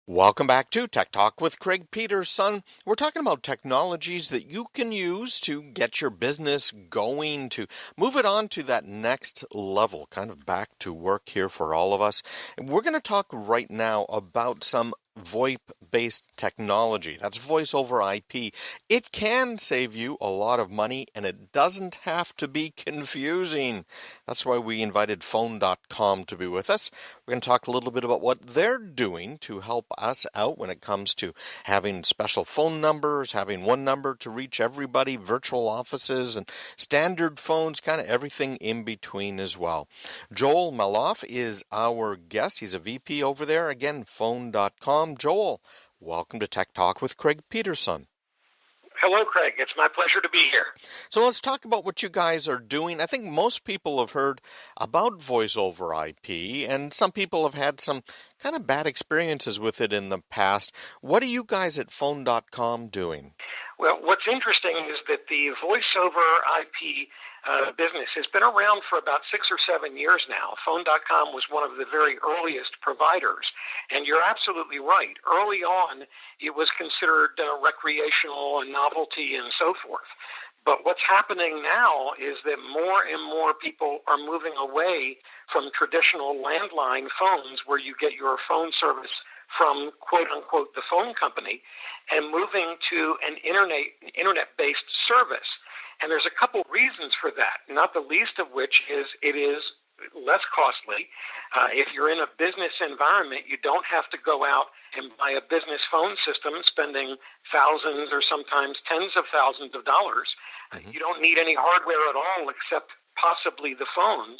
Welcome back to Tech Talk with Craig Peterson. We're talking about technologies that you can use to get your business going, to move it on to that next level, kind of back to work here for all of us. And we're going to talk right now about some VoIP-based technology. That's voice over IP. It can save you a lot of money, and it doesn't have to be confusing. That's why we invited Phone.com to be with us. We're going to talk a little bit about what they're doing to help us out when it comes to having special phone numbers, having one number to reach everybody, virtual offices, and standard phones, kind of everything in between as well. Joel Maloff is our guest. He's a VP over there. Again, Phone.com. Joel, welcome to Tech Talk with Craig Peterson. Hello, Craig. It's my pleasure to be here. So let's talk about what you guys are doing. I think most people have heard about voice over IP, and some people have had some kind of bad experiences with it in the past. What are you guys at Phone.com doing? Well, what's interesting is that the voice over IP business has been around for about 6 or 7 years now. Phone.com was one of the very earliest providers. And you're absolutely right. Early on, it was considered recreational and novelty and so forth. But what's happening now is that more and more people are moving away from traditional landline phones where you get your phone service from, quote-unquote, the phone company, and moving to an internet-based service. And there's a couple reasons for that, not the least of which is it is less costly. If you're in a business environment, you don't have to go out and buy a business phone system spending thousands or sometimes tens of thousands of dollars. Mm-hmm. You don't need any hardware at all except possibly the phones,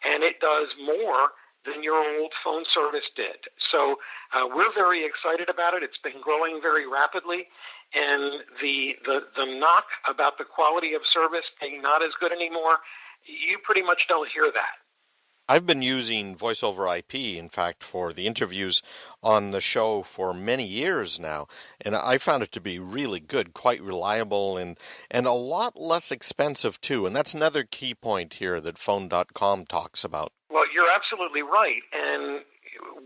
and it does more than your old phone service did. So we're very excited about it. It's been growing very rapidly, and the knock about the quality of service being not as good anymore, you pretty much don't hear that. I've been using voice over IP, in fact, for the interviews on the show for many years now, and I found it to be really good, quite reliable, and a lot less expensive, too. And that's another key point here that Phone.com talks about. Well, you're absolutely right, and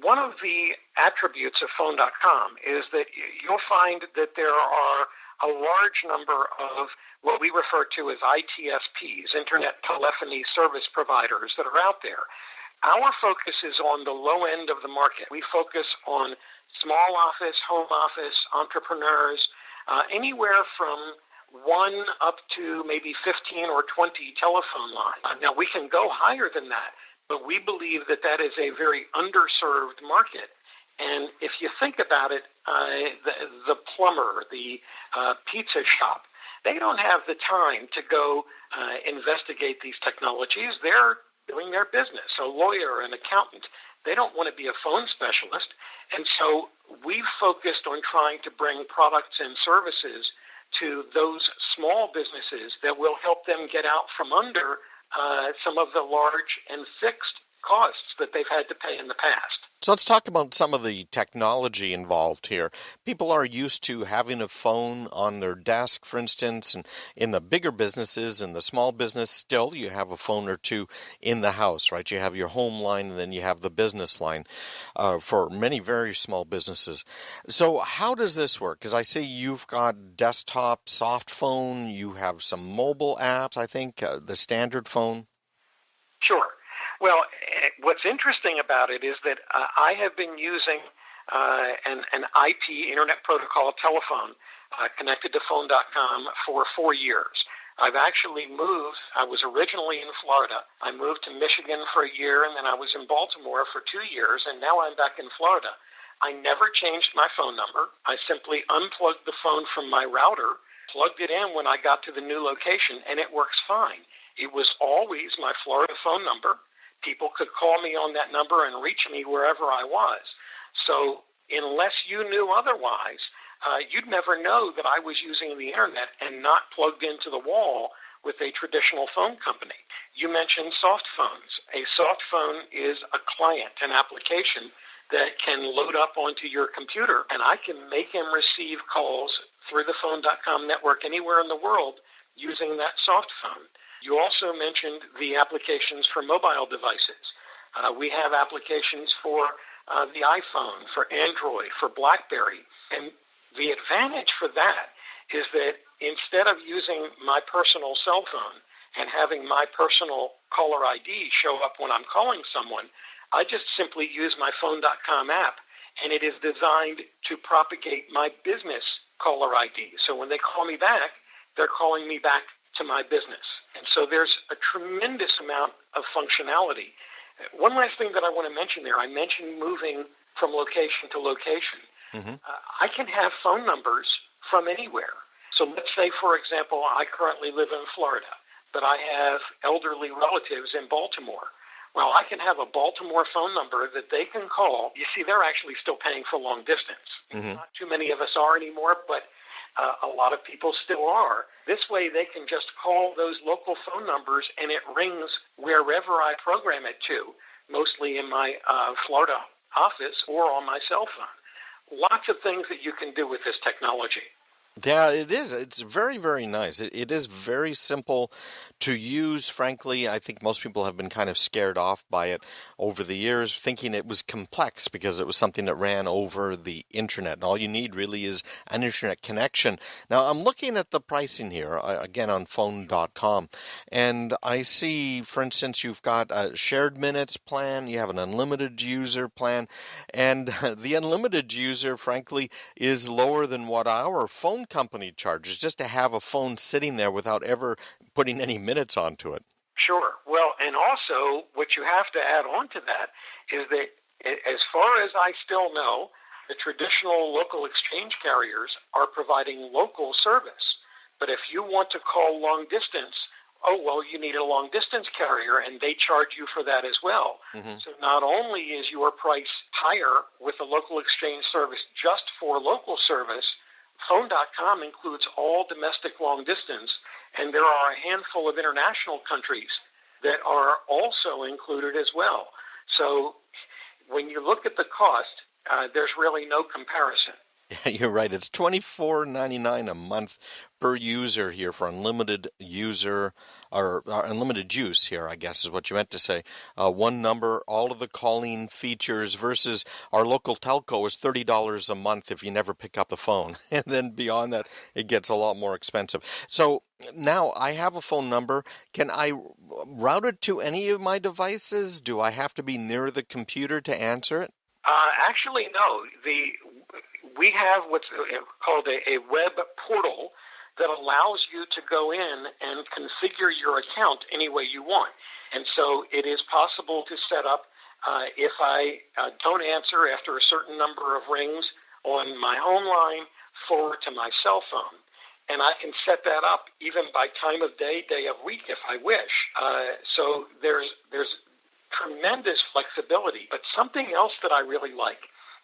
one of the attributes of Phone.com is that you'll find that there are a large number of what we refer to as ITSPs, Internet Telephony Service Providers, that are out there. Our focus is on the low end of the market. We focus on small office, home office, entrepreneurs, anywhere from 1 up to maybe 15 or 20 telephone lines. Now, we can go higher than that, but we believe that that is a very underserved market. And if you think about it, the plumber, the pizza shop, they don't have the time to go investigate these technologies. They're doing their business. A lawyer, an accountant, they don't want to be a phone specialist. And so we've focused on trying to bring products and services to those small businesses that will help them get out from under some of the large and fixed costs that they've had to pay in the past. So let's talk about some of the technology involved here. People are used to having a phone on their desk, for instance, and in the bigger businesses and the small business, still you have a phone or two in the house, right? You have your home line and then you have the business line for many very small businesses. So how does this work? Because I see you've got desktop, soft phone, you have some mobile apps, I think, the standard phone. Sure. Well, what's interesting about it is that I have been using an IP, Internet Protocol telephone, connected to Phone.com for 4 years. I've actually moved. I was originally in Florida. I moved to Michigan for a year, and then I was in Baltimore for 2 years, and now I'm back in Florida. I never changed my phone number. I simply unplugged the phone from my router, plugged it in when I got to the new location, and it works fine. It was always my Florida phone number. People could call me on that number and reach me wherever I was. So unless you knew otherwise, you'd never know that I was using the internet and not plugged into the wall with a traditional phone company. You mentioned soft phones. A soft phone is a client, an application that can load up onto your computer, and I can make and receive calls through the Phone.com network anywhere in the world using that soft phone. You also mentioned the applications for mobile devices. We have applications for the iPhone, for Android, for BlackBerry. And the advantage for that is that instead of using my personal cell phone and having my personal caller ID show up when I'm calling someone, I just simply use my Phone.com app, and it is designed to propagate my business caller ID. So when they call me back, they're calling me back to my business. And so there's a tremendous amount of functionality. One last thing that I want to mention there, I mentioned moving from location to location. I can have phone numbers from anywhere. So let's say, for example, I currently live in Florida, but I have elderly relatives in Baltimore. Well, I can have a Baltimore phone number that they can call. You see, they're actually still paying for long distance. Not too many of us are anymore, but a lot of people still are. This way, they can just call those local phone numbers, and it rings wherever I program it to, mostly in my Florida office or on my cell phone. Lots of things that you can do with this technology. Yeah, it is. It's very, very nice. It is very simple to use. Frankly, I think most people have been kind of scared off by it over the years, thinking it was complex because it was something that ran over the internet. And all you need really is an internet connection. Now, I'm looking at the pricing here, again, on phone.com, and I see, for instance, you've got a shared minutes plan, you have an unlimited user plan, and the unlimited user, frankly, is lower than what our phone company charges just to have a phone sitting there without ever putting any minutes onto it. Sure. Well, and also what you have to add on to that is that as far as I still know, the traditional local exchange carriers are providing local service. But if you want to call long distance, you need a long distance carrier, and they charge you for that as well. So not only is your price higher with the local exchange service just for local service, Phone.com includes all domestic long distance, and there are a handful of international countries that are also included as well. So when you look at the cost, there's really no comparison. Yeah, you're right. It's $24.99 a month per user here for unlimited user or unlimited use here, I guess is what you meant to say. One number, all of the calling features versus our local telco is $30 a month if you never pick up the phone. And then beyond that, it gets a lot more expensive. So now I have a phone number. Can I route it to any of my devices? Do I have to be near the computer to answer it? Actually, no. We have what's called a web portal that allows you to go in and configure your account any way you want. And so it is possible to set up, if I don't answer after a certain number of rings on my home line, forward to my cell phone. And I can set that up even by time of day, day of week if I wish. So there's tremendous flexibility. But something else that I really like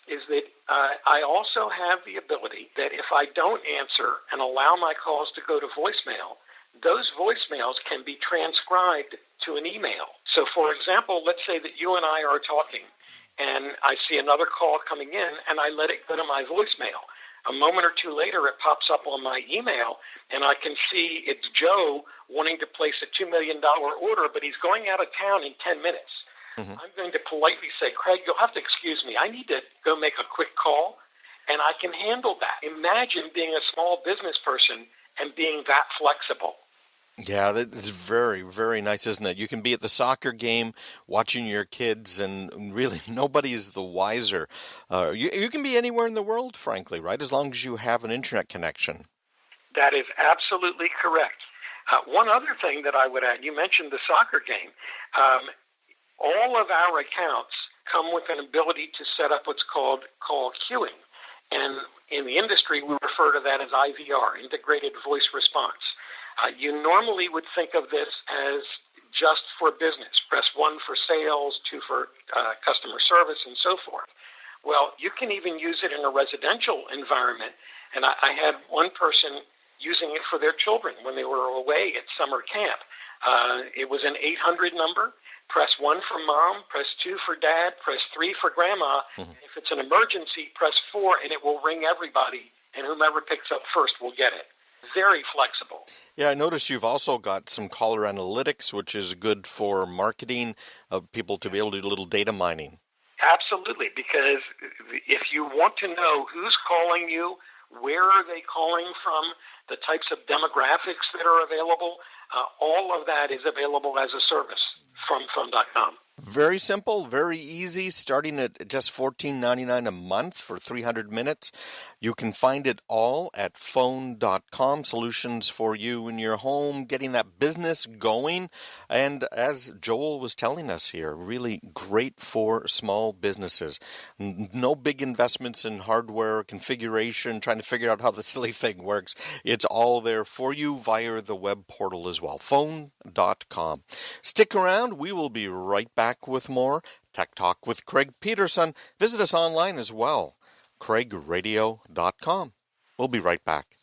is that I also have the ability that if I don't answer and allow my calls to go to voicemail, those voicemails can be transcribed to an email. So, for example, let's say that you and I are talking, and I see another call coming in, and I let it go to my voicemail. A moment or two later, it pops up on my email, and I can see it's Joe wanting to place a $2 million order, but he's going out of town in 10 minutes. I'm going to politely say, Craig, you'll have to excuse me. I need to go make a quick call, and I can handle that. Imagine being a small business person and being that flexible. Yeah, that's very, very nice, isn't it? You can be at the soccer game watching your kids, and really nobody is the wiser. You can be anywhere in the world, frankly, right, as long as you have an internet connection. That is absolutely correct. One other thing that I would add, you mentioned the soccer game. All of our accounts come with an ability to set up what's called call queuing. And in the industry, we refer to that as IVR, Integrated Voice Response. You normally would think of this as just for business. Press 1 for sales, 2 for customer service, and so forth. Well, you can even use it in a residential environment. And I had one person using it for their children when they were away at summer camp. It was an 800 number. Press 1 for mom, press 2 for dad, press 3 for grandma. If it's an emergency, press 4, and it will ring everybody, and whomever picks up first will get it. Very flexible. Yeah, I notice you've also got some caller analytics, which is good for marketing, people to be able to do a little data mining. Absolutely, because if you want to know who's calling you, where are they calling from, the types of demographics that are available, all of that is available as a service from phone.com. Very simple, very easy, starting at just $14.99 a month for 300 minutes. You can find it all at phone.com, solutions for you in your home, getting that business going. And as Joel was telling us here, really great for small businesses. No big investments in hardware, configuration, trying to figure out how the silly thing works. It's all there for you via the web portal as well, phone.com. Stick around. We will be right back with more Tech Talk with Craig Peterson. Visit us online as well, craigradio.com. We'll be right back.